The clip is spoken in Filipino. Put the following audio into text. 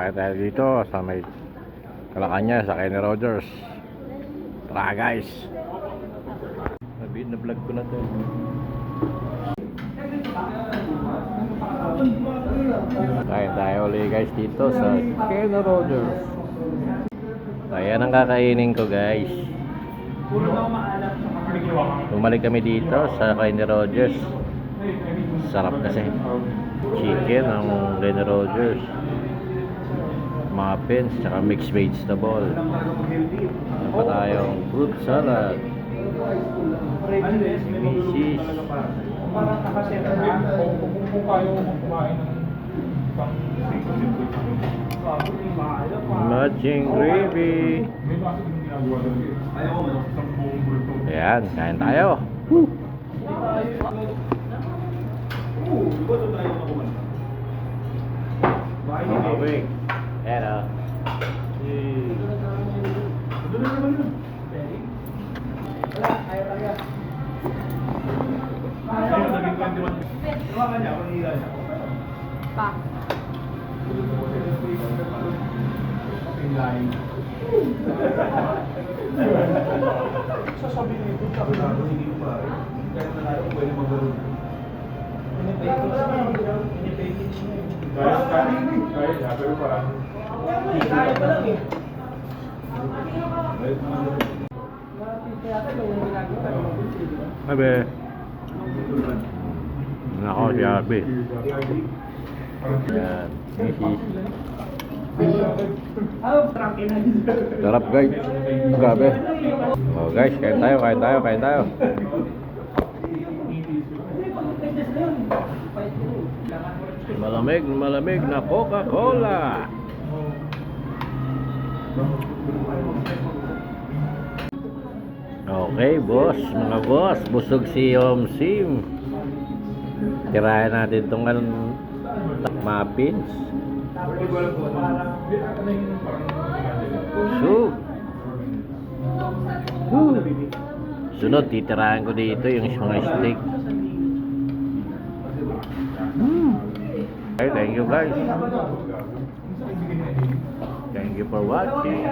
Kaya tayo dito sa may Kalakanya sa Kenny Rogers. Tara guys. Na-vlog ko na to. Kain tayo ulit guys dito sa Kenny Rogers. Ayan ang kakainin ko guys. Bumalik kami dito sa Kenny Rogers. Sarap kasi. Chicken ang Kenny Rogers. Muffins, tsaka mixed vegetable. Ano pa tayong fruit salad. Misis. Matching gravy. Ayan, kain tayo. Woo! Okay. Ayan o. Abe. Nako si Abe. Yan. Sarap guys. Grabe. Oh guys, kain tayo. Malamig na Coca-Cola. Okay, mga boss, busog si Sim. Tirayan natin itong muffins. So, sunod, titirayan ko dito yung mga steak. Okay, thank you guys. Thank you for watching.